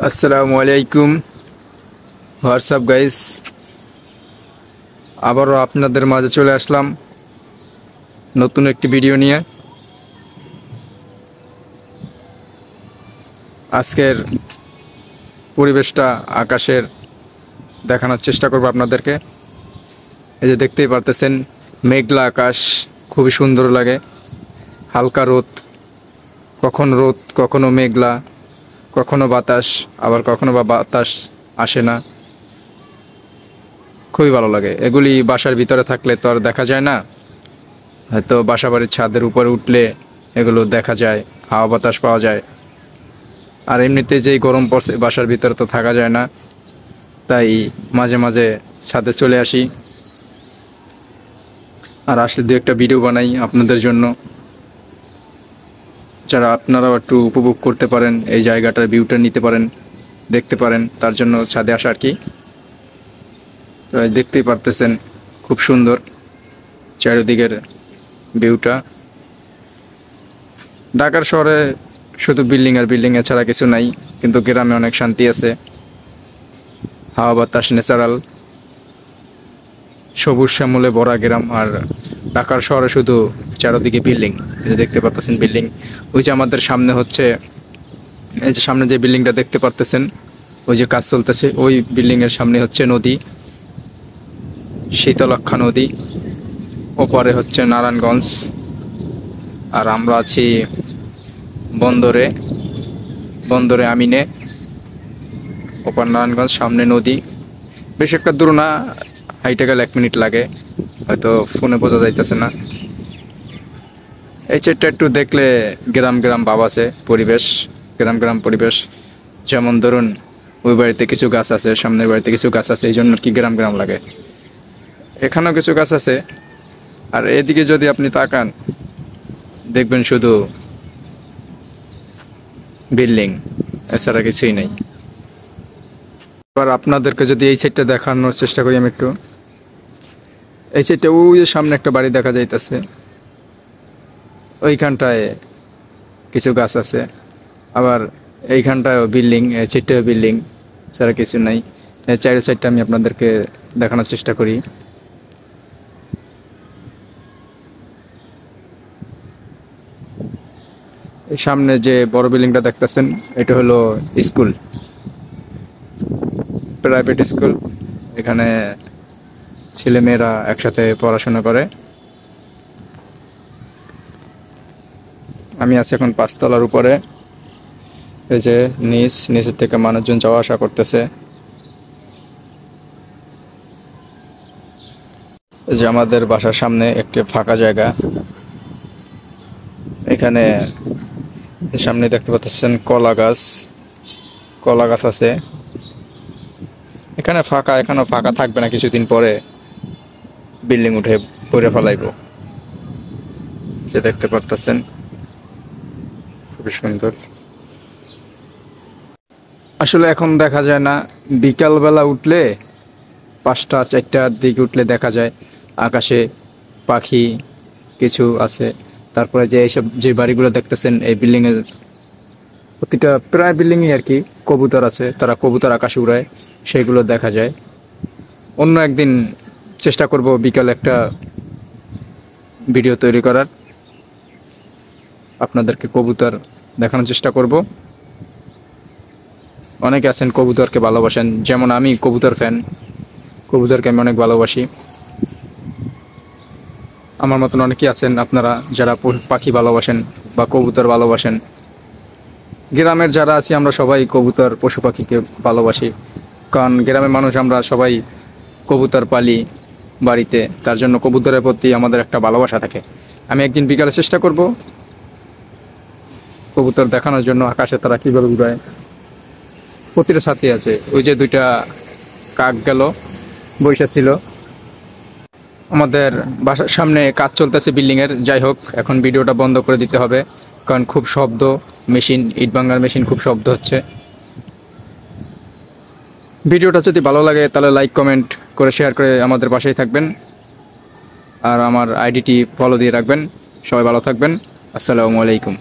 আসসালামু আলাইকুম। WhatsApp guys, আবারও আপনাদের মাঝে চলে আসলাম নতুন একটি ভিডিও নিয়ে। আজকের পরিবেশটা আকাশের দেখানোর চেষ্টা করব আপনাদেরকে। এই যে দেখতেই পারতেছেন, মেঘলা আকাশ, খুবই সুন্দর লাগে। হালকা রোদ, রোদ কখনো মেঘলা, কখনো বাতাস, আবার কখনো বা বাতাস আসে না। খুবই ভালো লাগে। এগুলি বাসার ভিতরে থাকলে তো আর দেখা যায় না, হয়তো বাসা বাড়ির ছাদের উপরে উঠলে এগুলো দেখা যায়, হাওয়া বাতাস পাওয়া যায়। আর এমনিতে যেই গরম পড়ছে, বাসার ভিতরে তো থাকা যায় না, তাই মাঝে মাঝে ছাদে চলে আসি। আর আসলে দু একটা ভিডিও বানাই আপনাদের জন্য, যারা আপনারাও একটু উপভোগ করতে পারেন, এই জায়গাটার ভিউটা নিতে পারেন, দেখতে পারেন, তার জন্য ছাদে আসা আর কি। তো দেখতেই পারতেছেন, খুব সুন্দর চারিদিকের ভিউটা। ঢাকার শহরে শুধু বিল্ডিং আর বিল্ডিং এছাড়া কিছু নাই, কিন্তু গ্রামে অনেক শান্তি আছে। হাওয়া বাতাস ন্যাচারাল, সবুজ শ্যামলে ভরা গ্রাম। আর ঢাকার শহরে শুধু চারদিকে বিল্ডিং। এই যে দেখতে পারতেছেন বিল্ডিং, ওই যে আমাদের সামনে হচ্ছে, এই যে সামনে যে বিল্ডিংটা দেখতে পারতেছেন, ওই যে কাজ চলতেছে, ওই বিল্ডিংয়ের সামনে হচ্ছে নদী, শীতলক্ষ্যা নদী। ওপারে হচ্ছে নারায়ণগঞ্জ। আর আমরা আছি বন্দরে, বন্দরে আমিনে। ওপার নারায়ণগঞ্জ, সামনে নদী। বেশ একটা দূর না, হাইটে গেলে 1 মিনিট লাগে, হয়তো ফোনে বোঝা যাইতেছে না। এই চেটটা একটু দেখলে গ্রাম গ্রাম ভাব আছে, পরিবেশ গ্রাম গ্রাম পরিবেশ। যেমন ধরুন, ওই বাড়িতে কিছু গাছ আছে, সামনের বাড়িতে কিছু গাছ আছে, এই জন্য কি গ্রাম গ্রাম লাগে। এখানেও কিছু গাছ আছে। আর এদিকে যদি আপনি তাকান, দেখবেন শুধু বিল্ডিং, এছাড়া কিছুই নেই। এবার আপনাদেরকে যদি এই সাইডটা দেখানোর চেষ্টা করি আমি একটু, এই সাইডটা ওই যে সামনে একটা বাড়ি দেখা যাইতেছে, ওইখানটায় কিছু গাছ আছে। আবার এইখানটায় বিল্ডিং, এই সাইডটায় বিল্ডিং, ছাড়া কিছু নাই। এই চারি সাইডটা আমি আপনাদেরকে দেখানোর চেষ্টা করি। এই সামনে যে বড় বিল্ডিংটা দেখতেছেন, এটা হলো স্কুল, প্রাইভেট স্কুল। এখানে ছেলেমেয়েরা একসাথে পড়াশোনা করে। আমি আছি এখন 5 তলার উপরে। এই যে নিচের থেকে মানুষজন যাওয়া আসা করতেছে। এই যে আমাদের বাসার সামনে একটি ফাঁকা জায়গা, এখানে সামনে দেখতে পাচ্ছেন কলা গাছ আছে। এখানে ফাঁকা, এখানেও ফাঁকা থাকবে না, কিছুদিন পরে বিল্ডিং উঠে পড়ে ফেলাইব। যে দেখতে পাচ্ছেন, খুবই সুন্দর। আসলে এখন দেখা যায় না, বিকালবেলা উঠলে 5টা 4টার দিকে উঠলে দেখা যায় আকাশে পাখি কিছু আছে। তারপরে যে এইসব যে বাড়িগুলো দেখতেছেন, এই বিল্ডিংয়ের প্রতিটা প্রায় বিল্ডিংই আর কি কবুতর আছে, তারা কবুতর আকাশে উড়ায়, সেগুলো দেখা যায়। অন্য একদিন চেষ্টা করব বিকালে একটা ভিডিও তৈরি করার, আপনাদেরকে কবুতর দেখানোর চেষ্টা করব। অনেকে আছেন কবুতরকে ভালোবাসেন, যেমন আমি কবুতর ফ্যান, কবুতরকে আমি অনেক ভালোবাসি। আমার মতন অনেকেই আছেন আপনারা যারা পাখি ভালোবাসেন বা কবুতর ভালোবাসেন। গ্রামের যারা আছি আমরা সবাই কবুতর পশু পাখিকে ভালোবাসি, কারণ গ্রামের মানুষ আমরা সবাই কবুতর পালি বাড়িতে, তার জন্য কবুতরের প্রতি আমাদের একটা ভালোবাসা থাকে। আমি একদিন বিকালে চেষ্টা করব কবুতর দেখানোর জন্য, আকাশে তারা কীভাবে উড়ায়। প্রতিটা সাথী আছে, ওই যে 2টা কাক গেল, বৈশা ছিল। আমাদের বাসার সামনে কাজ চলতেছে বিল্ডিংয়ের। যাই হোক, এখন ভিডিওটা বন্ধ করে দিতে হবে, কারণ খুব শব্দ, মেশিন, ইট ভাঙার মেশিন, খুব শব্দ হচ্ছে। ভিডিওটা যদি ভালো লাগে তাহলে লাইক কমেন্ট করে শেয়ার করে আমাদের পাশেই থাকবেন, আর আমার আইডিটি ফলো দিয়ে রাখবেন। সবাই ভালো থাকবেন। আসসালামু আলাইকুম।